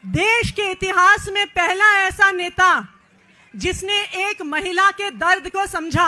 देश के इतिहास में पहला ऐसा नेता जिसने एक महिला के दर्द को समझा,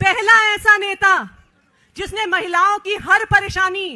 पहला ऐसा नेता जिसने महिलाओं की हर परेशानी,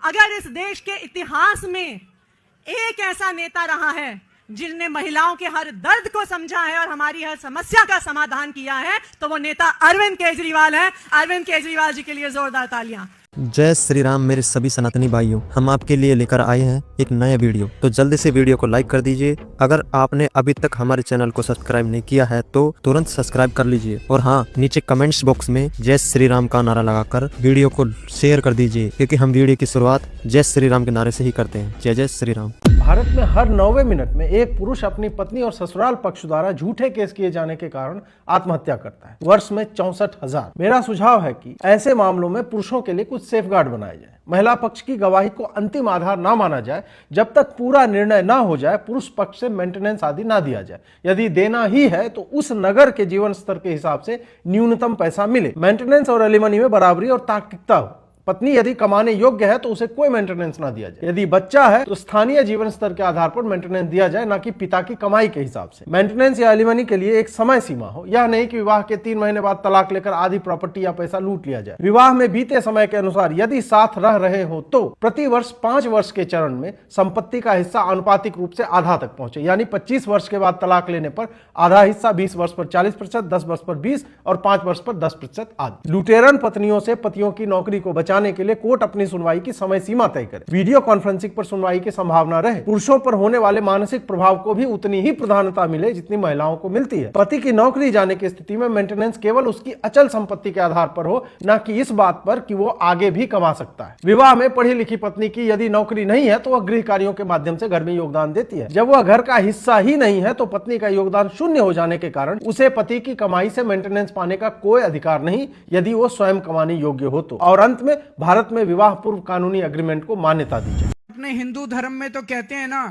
अगर इस देश के इतिहास में एक ऐसा नेता रहा है जिसने महिलाओं के हर दर्द को समझा है और हमारी हर समस्या का समाधान किया है, तो वो नेता अरविंद केजरीवाल है। अरविंद केजरीवाल जी के लिए जोरदार तालियां। जय श्री राम मेरे सभी सनातनी भाइयों, हम आपके लिए लेकर आए हैं एक नया वीडियो। तो जल्दी से वीडियो को लाइक कर दीजिए। अगर आपने अभी तक हमारे चैनल को सब्सक्राइब नहीं किया है तो तुरंत सब्सक्राइब कर लीजिए। और हाँ, नीचे कमेंट्स बॉक्स में जय श्री राम का नारा लगाकर वीडियो को शेयर कर दीजिए, क्योंकि हम वीडियो की शुरुआत जय श्री राम के नारे से ही करते हैं। जय जय श्री राम। भारत में हर 9वें मिनट में एक पुरुष अपनी पत्नी और ससुराल पक्ष द्वारा झूठे केस किए जाने के कारण आत्महत्या करता है। वर्ष में 64,000। मेरा सुझाव है कि ऐसे मामलों में पुरुषों के लिए कुछ सेफगार्ड बनाए जाए। महिला पक्ष की गवाही को अंतिम आधार ना माना जाए। जब तक पूरा निर्णय ना हो जाए, पुरुष पक्ष से मेंटेनेंस आदि ना दिया जाए। यदि देना ही है तो उस नगर के जीवन स्तर के हिसाब से न्यूनतम पैसा मिले। मेंटेनेंस और एलिमनी में बराबरी और तार्किकता हो। पत्नी यदि कमाने योग्य है तो उसे कोई मेंटेनेंस ना दिया जाए। यदि बच्चा है तो स्थानीय जीवन स्तर के आधार पर मेंटेनेंस दिया जाए, ना कि पिता की कमाई के हिसाब से। मेंटेनेंस या एलिमनी के लिए एक समय सीमा हो। यह नहीं कि विवाह के 3 महीने बाद तलाक लेकर आधी प्रॉपर्टी या पैसा लूट लिया जाए। विवाह में बीते समय के अनुसार यदि साथ रह रहे हो तो प्रति वर्ष 5 वर्ष के चरण में संपत्ति का हिस्सा आनुपातिक रूप से आधा तक पहुंचे। यानी 25 वर्ष के बाद तलाक लेने पर आधा हिस्सा, 20 वर्ष पर 40%, 10 वर्ष पर 20 और 5 वर्ष पर 10% आदि। लुटेरन पत्नियों से पतियों की नौकरी को बचाने के लिए कोर्ट अपनी सुनवाई की समय सीमा तय करे। वीडियो कॉन्फ्रेंसिंग पर सुनवाई की संभावना रहे। पुरुषों पर होने वाले मानसिक प्रभाव को भी उतनी ही प्रधानता मिले जितनी महिलाओं को मिलती है। पति की नौकरी जाने की स्थिति में मेंटेनेंस केवल उसकी अचल संपत्ति के आधार पर हो, न कि इस बात पर कि वो आगे भी कमा सकता है। विवाह में पढ़ी लिखी पत्नी की यदि नौकरी नहीं है तो वह गृह कार्यों के माध्यम से घर में योगदान देती है। जब वह घर का हिस्सा ही नहीं है तो पत्नी का योगदान शून्य हो जाने के कारण उसे पति की कमाई से मेंटेनेंस पाने का कोई अधिकार नहीं, यदि वो स्वयं कमाने योग्य हो तो। और अंत में भारत में विवाह पूर्व कानूनी एग्रीमेंट को मान्यता दी जाए। अपने हिंदू धर्म में तो कहते हैं ना,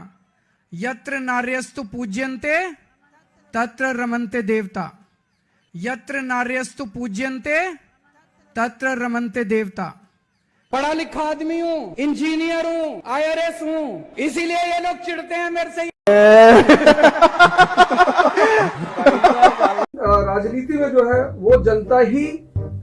यत्र नार्यस्तु पूज्यन्ते तत्र रमन्ते देवता। यत्र नार्यस्तु पूज्यन्ते तत्र रमन्ते देवता। पढ़ा लिखा आदमी हूँ, इंजीनियर हूँ, IRS हूँ, इसीलिए ये लोग चिढ़ते हैं मेरे से। राजनीति में जो है वो जनता ही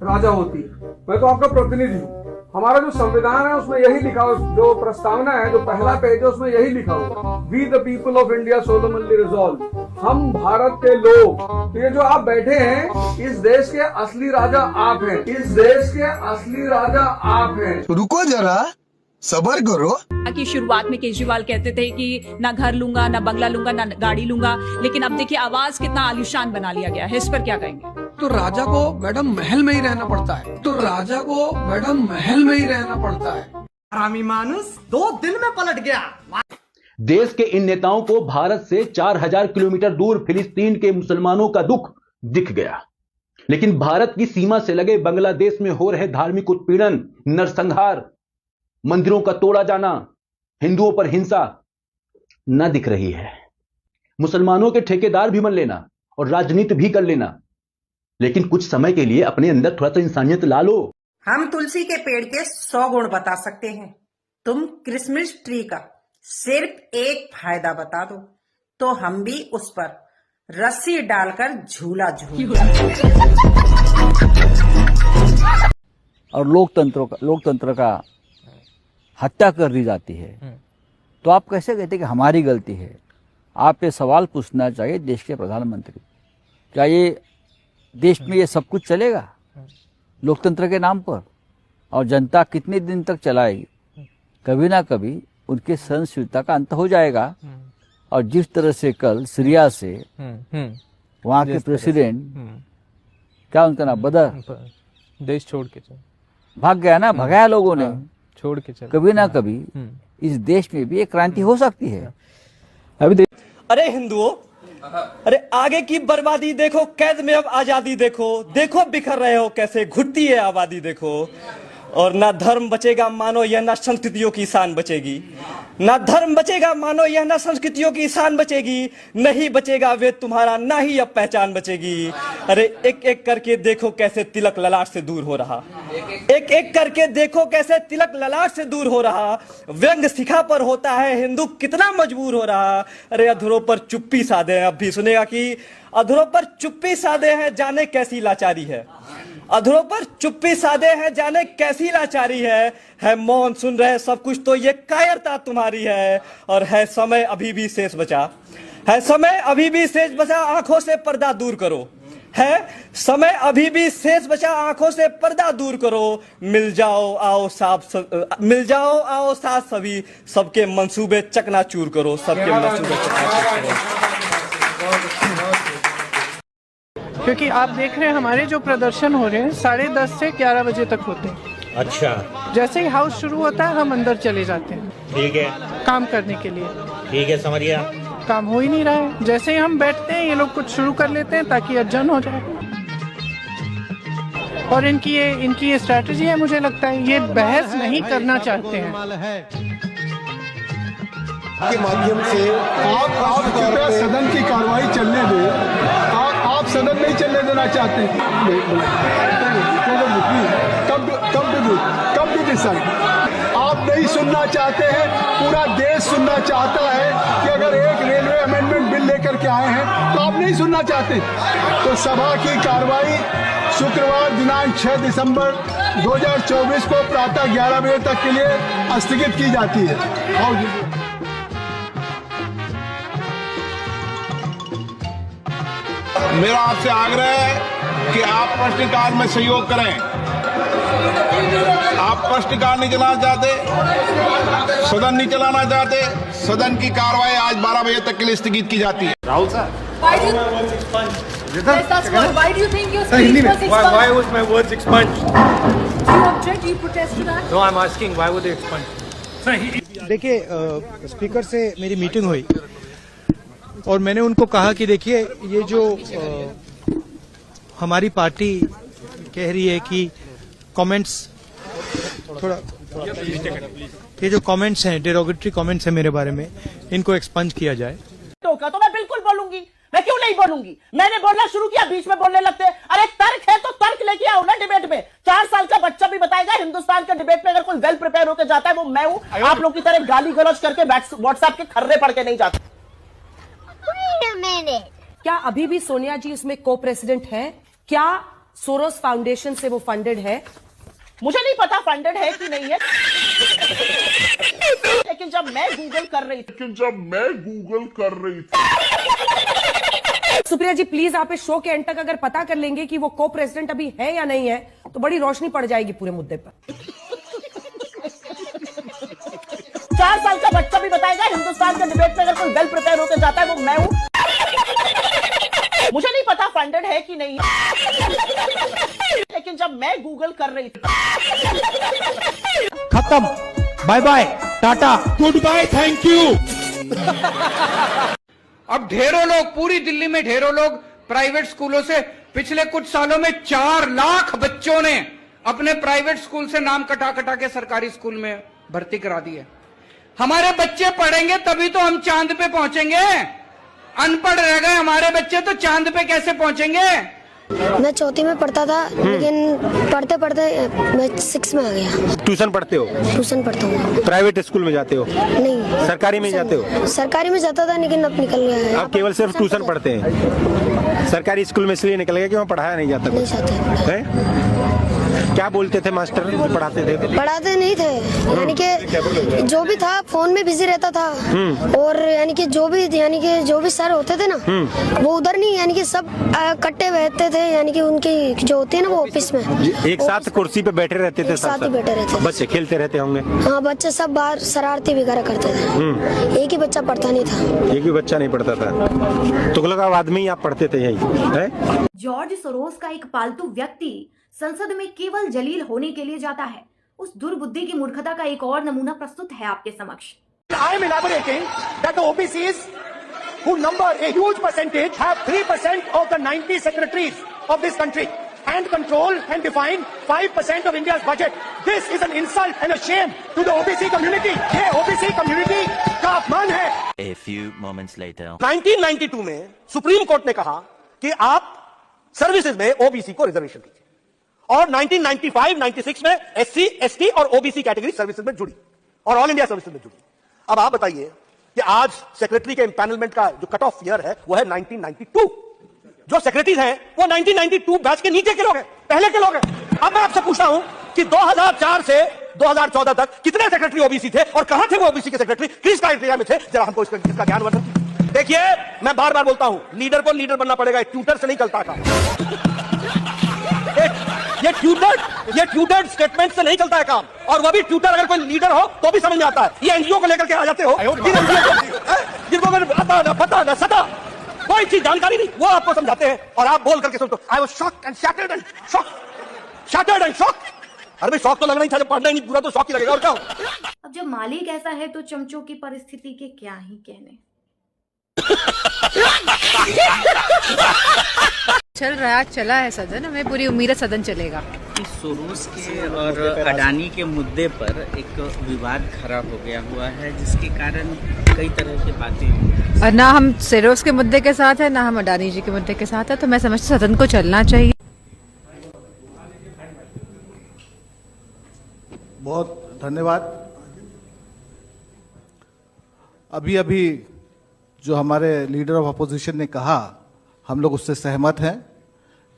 राजा होती है। मैं तो आपका प्रतिनिधि हूँ। हमारा जो संविधान है उसमें यही लिखा हो, जो प्रस्तावना है, जो पहला पेज है उसमें यही लिखा हो, we the people of India solemnly resolve, हम भारत के लोग। तो ये जो आप बैठे हैं, इस देश के असली राजा आप हैं। इस देश के असली राजा आप हैं। रुको जरा, सब्र करो। कि शुरुआत में केजरीवाल कहते थे कि ना घर लूंगा, ना बंगला लूंगा, ना गाड़ी लूंगा, लेकिन अब देखिए आवाज कितना आलिशान बना लिया गया है। इस पर क्या कहेंगे? तो राजा को मैडम महल में ही रहना पड़ता है। तो राजा को मैडम महल में ही रहना पड़ता है। हरामी मानुस 2 दिन में पलट गया। देश के इन नेताओं को भारत से 4000 किलोमीटर दूर फिलिस्तीन के मुसलमानों का दुख दिख गया, लेकिन भारत की सीमा से लगे बांग्लादेश में हो रहे धार्मिक उत्पीड़न, नरसंहार, मंदिरों का तोड़ा जाना, हिंदुओं पर हिंसा न दिख रही है। मुसलमानों के ठेकेदार भी बन लेना और राजनीति भी कर लेना, लेकिन कुछ समय के लिए अपने अंदर थोड़ा सा इंसानियत ला लो। हम तुलसी के पेड़ के 100 गुण बता सकते हैं, तुम क्रिसमस ट्री का सिर्फ एक फायदा बता दो तो हम भी उस पर रस्सी डालकर झूला झूला। और लोकतंत्र का हत्या कर दी जाती है, तो आप कैसे कहते हैं कि हमारी गलती है? आप ये सवाल पूछना चाहिए देश के प्रधानमंत्री, क्या ये देश में ये सब कुछ चलेगा लोकतंत्र के नाम पर? और जनता कितने दिन तक चलाएगी? कभी ना कभी उनके सहनशीलता का अंत हो जाएगा। और जिस तरह से कल सीरिया से वहाँ के प्रेसिडेंट, क्या उनका नाम, बदर, देश छोड़ के भाग गया ना, भगाया लोगों ने, छोड़ के चल। कभी ना कभी इस देश में भी एक क्रांति हो सकती है। अरे हिंदुओं, अरे आगे की बर्बादी देखो, कैद में अब आजादी देखो, देखो बिखर रहे हो कैसे, घुटती है आबादी देखो। और ना धर्म बचेगा मानो यह ना संस्कृतियों की शान बचेगी। ना धर्म बचेगा मानो यह ना संस्कृतियों की शान बचेगी। नहीं बचेगा वेद तुम्हारा, ना ही अब पहचान बचेगी। अरे एक एक करके देखो कैसे तिलक ललाट से दूर हो रहा। एक एक करके देखो कैसे तिलक ललाट से दूर हो रहा। व्यंग शिखा पर होता है हिंदू कितना मजबूर हो रहा। अरे अधरों पर चुप्पी साधे हैं, अब भी सुनेगा कि अधरों पर चुप्पी साधे हैं, जाने कैसी लाचारी है। अधरों पर चुप्पी साधे हैं, जाने कैसी लाचारी है मौन सुन रहे सब कुछ तो ये कायरता तुम्हारी है। और है समय अभी भी शेष बचा, है समय अभी भी शेष बचा, आंखों से पर्दा दूर करो। है समय अभी भी शेष बचा, आंखों से पर्दा दूर करो। मिल जाओ आओ साथ सभी, सबके मंसूबे चकनाचूर करो, सबके मंसूबे चकनाचूर करो। क्योंकि आप देख रहे हैं हमारे जो प्रदर्शन हो रहे हैं 10:30 से 11 बजे तक होते हैं। अच्छा, जैसे ही हाउस शुरू होता है हम अंदर चले जाते हैं। ठीक है, काम करने के लिए। ठीक है, समझ गया। काम हो ही नहीं रहा है, जैसे ही हम बैठते हैं ये लोग कुछ शुरू कर लेते हैं ताकि अर्जन हो जाए। और इनकी ये स्ट्रैटेजी है, मुझे लगता है ये बहस नहीं करना चाहते हैं। के माध्यम से आप कृपया सदन की कार्रवाई चलने दें। आप सदन नहीं चलने देना चाहते। कब डिसीजन आप नहीं सुनना चाहते हैं, पूरा देश सुनना चाहता है कि अगर एक रेलवे अमेंडमेंट बिल लेकर के आए हैं तो आप नहीं सुनना चाहते। तो सभा की कार्रवाई शुक्रवार दिनांक 6 दिसंबर 2024 को प्रातः 11 बजे तक के लिए स्थगित की जाती है। मेरा आपसे आग्रह है कि आप प्रश्नकाल में सहयोग करें। आप प्रश्नकाल नहीं चलाना चाहते, सदन नहीं चलाना चाहते, सदन की कार्रवाई आज 12 बजे तक के लिए स्थगित की जाती है। Rahul sir, Why do you think your speech was expunged? Why was my words expunged? Do you object? Do you protest to that? No, I'm asking why were they expunged? देखिए, स्पीकर से मेरी मीटिंग हुई और मैंने उनको कहा कि देखिए ये जो हमारी पार्टी कह रही है कि कमेंट्स थोड़ा ये जो कमेंट्स हैं, डेरोगेटरी कमेंट्स हैं मेरे बारे में, इनको एक्सपंज किया जाए। तो मैं बिल्कुल बोलूंगी, मैं क्यों नहीं बोलूंगी। मैंने बोलना शुरू किया, बीच में बोलने लगते। अरे तर्क है तो तर्क लेके आओ ना डिबेट में। 4 साल का बच्चा भी बताएगा हिंदुस्तान के डिबेट में अगर कोई वेल प्रिपेयर होकर जाता है वो मैं हूं। आप लोग की तरह गाली गलौज करके व्हाट्सएप के खर्रे पढ़ के नहीं जाते। क्या अभी भी सोनिया जी उसमें को प्रेसिडेंट है? क्या सोरोस फाउंडेशन से वो फंडेड है? मुझे नहीं पता फंडेड है कि नहीं है, लेकिन जब मैं गूगल कर रही थी सुप्रिया जी प्लीज आप इस शो के एंड तक अगर पता कर लेंगे कि वो को प्रेसिडेंट अभी है या नहीं है तो बड़ी रोशनी पड़ जाएगी पूरे मुद्दे पर। 4 साल का बच्चा भी बताएगा हिंदुस्तान के डिबेट में अगर कोई वेल प्रिपेयर होकर जाता है वो मैं हूं। मुझे नहीं पता फंडेड है कि नहीं है, लेकिन जब मैं गूगल कर रही थी। खत्म, bye bye, tata, goodbye, thank you. अब ढेरों लोग, पूरी दिल्ली में ढेरों लोग प्राइवेट स्कूलों से पिछले कुछ सालों में 4 लाख बच्चों ने अपने प्राइवेट स्कूल से नाम कटा के सरकारी स्कूल में भर्ती करा दी है। हमारे बच्चे पढ़ेंगे तभी तो हम चांद पे पहुंचेंगे। अनपढ़ रह गए हमारे बच्चे तो चांद पे कैसे पहुंचेंगे। मैं 4th में पढ़ता था, लेकिन पढ़ते पढ़ते मैं 6 में आ गया। ट्यूशन पढ़ते हो? ट्यूशन पढ़ता हूँ। प्राइवेट स्कूल में जाते हो? नहीं, सरकारी में जाते हो? सरकारी में जाता था लेकिन अब निकल गया है। अब केवल सिर्फ ट्यूशन पढ़ते हैं? सरकारी स्कूल में इसलिए निकल गया कि वहाँ पढ़ाया नहीं जाता? नहीं जाते है? क्या बोलते थे मास्टर पढ़ाते थे? पढ़ाते नहीं थे, यानी कि जो भी था फोन में बिजी रहता था। और यानी कि जो भी सर होते थे ना वो उधर नहीं, यानी कि सब कट्टे बैठते थे, यानी कि उनकी जो होती है ना वो ऑफिस में एक साथ कुर्सी पे बैठे रहते थे। साथ ही बैठे रहते थे। बच्चे खेलते रहते होंगे? हाँ, बच्चे सब बाहर शरारती वगैरह करते थे। एक ही बच्चा पढ़ता नहीं था। एक भी बच्चा नहीं पढ़ता था। तुगलकाबाद में ही आप पढ़ते थे यही है? जॉर्ज सोरोस का एक पालतू व्यक्ति संसद में केवल जलील होने के लिए जाता है। उस दुर्बुद्धि की मूर्खता का एक और नमूना प्रस्तुत है आपके समक्ष। I am elaborating that the OBCs, who number a huge percentage, have 3% of the 90 secretaries of this country. and control and define 5% of India's budget. This is an insult and a shame to the OBC community. ये OBC community का अपमान है. A few moments later. 1992 में supreme court ने कहा कि आप services में ओबीसी को रिजर्वेशन दीजिए, और 1995-96 में एससी, एसटी और ओबीसी कैटेगरी सर्विसेज में जुड़ी और ऑल इंडिया सर्विसेज में जुड़ी. अब आप बताइए कि आज सेक्रेटरी के एम्पैनलमेंट का जो कट ऑफ ईयर है वो है 1992. जो सेक्रेटरीज हैं वो 1992 बैच के नीचे के लोग हैं, पहले के लोग हैं. अब मैं आपसे पूछता हूं कि 2004 से 2014 तक कितने सेक्रेटरी ओबीसी थे और कहां थे वो ओबीसी के सेक्रेटरी, किस क्राइटेरिया में थे? जरा हमको इसका ज्ञान वर्धन. देखिए, मैं बार बार बोलता हूं, लीडर को लीडर बनना पड़ेगा, ट्यूटर से नहीं चलता था. ये ट्यूटर्ड स्टेटमेंट से नहीं चलता है काम, और वो भी ट्यूटर अगर कोई लीडर हो तो भी समझ में आता है. ये एनजीओ को लेकर के आ जाते हो जिनको आता ना पता ना सता, कोई चीज जानकारी नहीं, वो आपको समझाते हैं और आप बोल करके सुनते हो. I was shocked and shattered and shocked. अरे भाई, शौक तो लगना ही था, जब पढ़ना ही नहीं पूरा तो शौक ही लगेगा, और क्या हो? अब जब मालिक ऐसा है तो चमचों की परिस्थिति के क्या ही कहने. चला है सदन. हमें पूरी उम्मीद है सदन चलेगा. सोरोस के और अडानी के मुद्दे पर एक विवाद खड़ा हो गया हुआ है, जिसके कारण कई तरह की बातें, और ना हम सोरोस के मुद्दे के साथ है, ना हम अडानी जी के मुद्दे के साथ है. तो मैं समझती सदन को चलना चाहिए. बहुत धन्यवाद. अभी जो हमारे लीडर ऑफ अपोजिशन ने कहा, हम लोग उससे सहमत हैं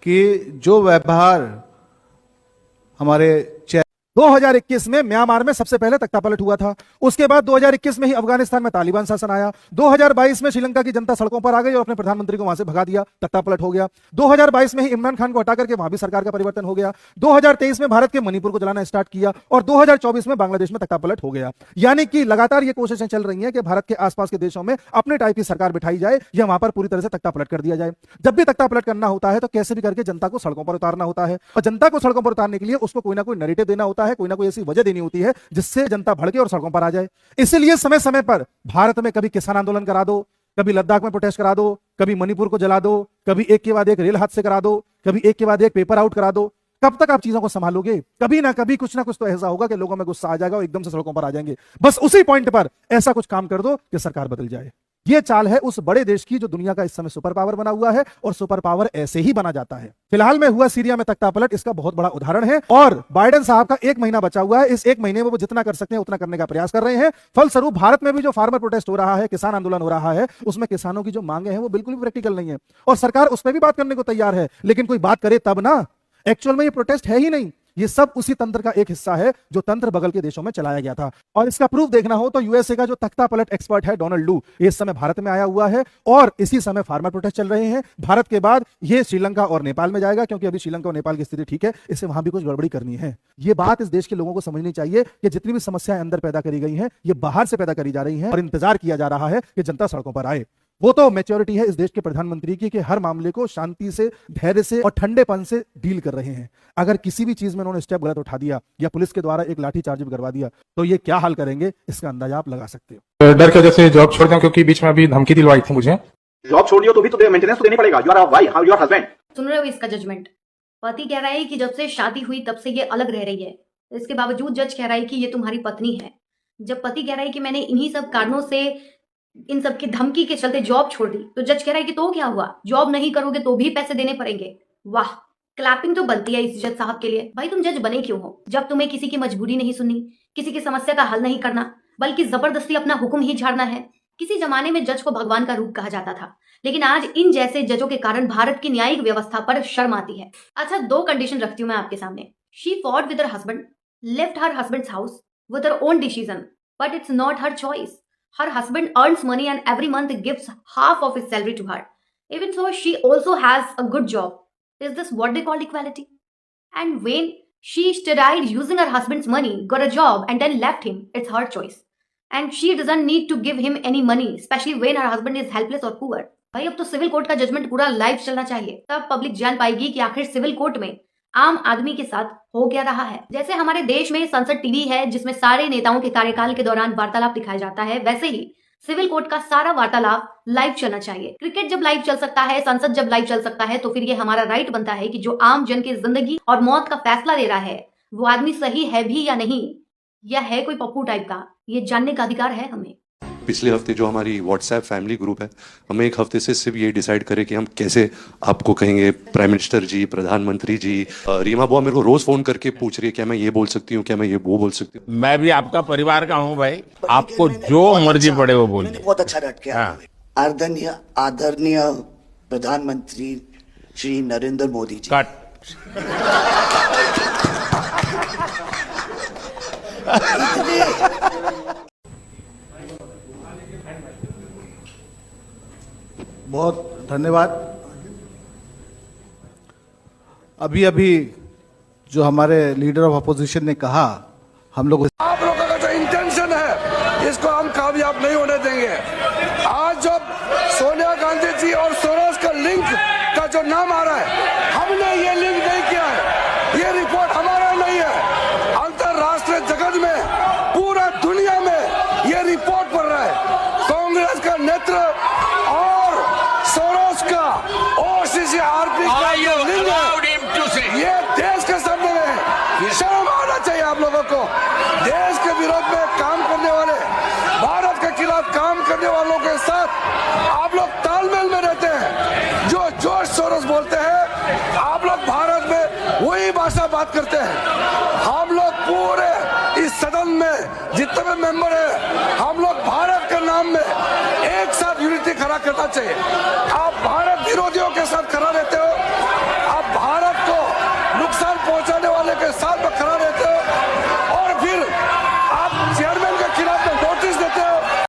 कि जो व्यवहार हमारे 2021 में म्यांमार में सबसे पहले तख्तापलट हुआ था. उसके बाद 2021 में ही अफगानिस्तान में तालिबान शासन आया. 2022 में श्रीलंका की जनता सड़कों पर आ गई और अपने प्रधानमंत्री को वहां से भगा दिया, तख्तापलट हो गया. 2022 में ही इमरान खान को हटा करके वहां भी सरकार का परिवर्तन हो गया. 2023 में भारत के मणिपुर को जलाना स्टार्ट किया और 2024 में बांग्लादेश में तख्तापलट हो गया. यानी कि लगातार ये कोशिशें चल रही हैं कि भारत के आसपास के देशों में अपने टाइप की सरकार बिठाई जाए या वहां पर पूरी तरह से तख्तापलट कर दिया जाए. जब भी तख्तापलट करना होता है तो कैसे भी करके जनता को सड़कों पर उतारना होता है, और जनता को सड़कों पर उतारने के लिए उसको कोई ना कोई नैरेटिव देना होता है, कोई ना कोई ऐसी वजह देनी होती है जिससे जनता भड़के और सड़कों पर आ जाए. इसलिए समय समय पर भारत में कभी किसान आंदोलन करा दो, कभी लद्दाख में प्रोटेस्ट करा दो, कभी मणिपुर को जला दो, कभी एक के बाद एक रेल हादसे करा दो, कभी एक के बाद एक पेपर आउट करा दो. कब तक आप चीजों को संभालोगे? कभी ना कभी कुछ ना कुछ तो ऐसा होगा कि लोगों में गुस्सा आ जाएगा और एकदम से सड़कों पर आ जाएंगे. बस उसी पॉइंट पर ऐसा कुछ काम कर दो कि सरकार बदल जाए. ये चाल है उस बड़े देश की जो दुनिया का इस समय सुपर पावर बना हुआ है, और सुपर पावर ऐसे ही बना जाता है. फिलहाल में हुआ सीरिया में तख्तापलट इसका बहुत बड़ा उदाहरण है, और बाइडेन साहब का 1 महीना बचा हुआ है. इस 1 महीने में वो जितना कर सकते हैं उतना करने का प्रयास कर रहे हैं. फलस्वरूप भारत में भी जो फार्मर प्रोटेस्ट हो रहा है, किसान आंदोलन हो रहा है, उसमें किसानों की जो मांगे हैं वो बिल्कुल भी प्रैक्टिकल नहीं है, और सरकार उस पर भी बात करने को तैयार है. लेकिन कोई बात करे तब ना. एक्चुअल में ये प्रोटेस्ट है ही नहीं, ये सब उसी तंत्र का एक हिस्सा है जो तंत्र बगल के देशों में चलाया गया था. और इसका प्रूफ देखना हो तो यूएसए का जो तख्तापलट एक्सपर्ट है डोनाल्ड लू, इस समय भारत में आया हुआ है, और इसी समय फार्मर प्रोटेस्ट चल रहे हैं. भारत के बाद ये श्रीलंका और नेपाल में जाएगा, क्योंकि अभी श्रीलंका और नेपाल की स्थिति ठीक है, इससे वहां भी कुछ गड़बड़ी करनी है. ये बात इस देश के लोगों को समझनी चाहिए कि जितनी भी समस्याएं अंदर पैदा करी गई हैं, ये बाहर से पैदा करी जा रही हैं, और इंतजार किया जा रहा है कि जनता सड़कों पर आए. वो तो मैच्योरिटी है इस देश के प्रधानमंत्री की कि हर मामले को शांति से, धैर्य से और ठंडेपन से डील कर रहे हैं. अगर किसी भी चीज में उन्होंने स्टेप गलत उठा दिया या पुलिस के द्वारा एक लाठी चार्ज भी करवा दिया तो ये क्या हाल करेंगे, इसका अंदाजा आप लगा सकते हो. डर की वजह से जॉब छोड़ दिया, क्योंकि बीच में अभी धमकी दिलवाई थी मुझे. जॉब छोड़ियो तो भी तो मेंटेनेंस तो देनी पड़ेगा. You are a wife, your husband. सुन रहे हो इसका जजमेंट? पति कह रहा है कि जब से शादी हुई तब से ये अलग रह रही है. इसके बावजूद जज कह रहा है कि ये तुम्हारी पत्नी है. जब पति कह रहा है कि मैंने इन्हीं सब कारणों से, इन सब की धमकी के चलते जॉब छोड़ दी, तो जज कह रहा है कि तो क्या हुआ, जॉब नहीं करोगे तो भी पैसे देने पड़ेंगे. वाह, क्लैपिंग तो बनती है इस जज साहब के लिए. भाई तुम जज बने क्यों हो जब तुम्हें किसी की मजबूरी नहीं सुननी, किसी की समस्या का हल नहीं करना, बल्कि जबरदस्ती अपना हुक्म ही झाड़ना है. किसी जमाने में जज को भगवान का रूप कहा जाता था, लेकिन आज इन जैसे जजों के कारण भारत की न्यायिक व्यवस्था पर शर्म आती है. अच्छा, 2 कंडीशन रखती हूँ मैं आपके सामने. She fought with her husband, left her husband's house with her own decision, but it's not her choice. Her husband earns money and every month gives half of his salary to her. Even so, she also has a good job. Is this what they call equality? And when she started using her husband's money, got a job and then left him, it's her choice. And she doesn't need to give him any money, especially when her husband is helpless or poor. भाई अब तो civil court का judgement पूरा live चलना चाहिए, तब public जान पाएगी कि आखिर सिविल कोर्ट में आम आदमी के साथ हो क्या रहा है. जैसे हमारे देश में संसद टीवी है जिसमें सारे नेताओं के कार्यकाल के दौरान वार्तालाप दिखाया जाता है, वैसे ही सिविल कोर्ट का सारा वार्तालाप लाइव चलना चाहिए। क्रिकेट जब लाइव चल सकता है, संसद जब लाइव चल सकता है, तो फिर ये हमारा राइट बनता है कि जो आम जन की जिंदगी और मौत का फैसला ले रहा है वो आदमी सही है भी या नहीं, या है कोई पप्पू टाइप का, ये जानने का अधिकार है हमें। पिछले हफ्ते जो हमारी व्हाट्सएप फैमिली ग्रुप है, हमें एक हफ्ते से सिर्फ ये डिसाइड करें कि हम कैसे आपको कहेंगे प्राइम मिनिस्टर जी, प्रधानमंत्री जी। रीमा बुआ मेरे को रोज फोन करके पूछ रही है क्या मैं ये बोल सकती हूँ, क्या मैं ये वो बोल सकती हूँ। मैं भी आपका परिवार का हूँ भाई, आपको जो मर्जी पड़े वो बोलिए। बहुत अच्छा रट किया। आदरणीय प्रधानमंत्री श्री नरेंद्र मोदी जी। कट। बहुत धन्यवाद। अभी अभी जो हमारे लीडर ऑफ अपोजिशन ने कहा, हम लोग आप लोगों का जो इंटेंशन है इसको हम कामयाब नहीं होने देंगे। आज जब सोनिया गांधी जी और सोरोस का लिंक का जो नाम आ रहा है, हमने ये लिंक नहीं किया है, ये रिपोर्ट हमारा नहीं है। अंतरराष्ट्रीय जगत में, पूरा दुनिया में ये रिपोर्ट पढ़ रहा है। कांग्रेस का नेतृत्व और सोरोस का OCCRP का जो लिंक है, ये देश के सामने में शर्म आना चाहिए आप लोगों को। देश के विरोध में काम करने वाले, भारत के खिलाफ काम करने वालों के साथ आप लोग तालमेल में रहते हैं। जो जॉर्ज सोरोस बोलते हैं, आप लोग भारत में वही भाषा बात करते हैं। हम लोग पूरे इस सदन में जितने भी मेंबर है, हम लोग भारत के नाम में एक साथ यूनिटी खड़ा करना चाहिए। आप भारत विरोधियों के साथ खड़ा रहते हो।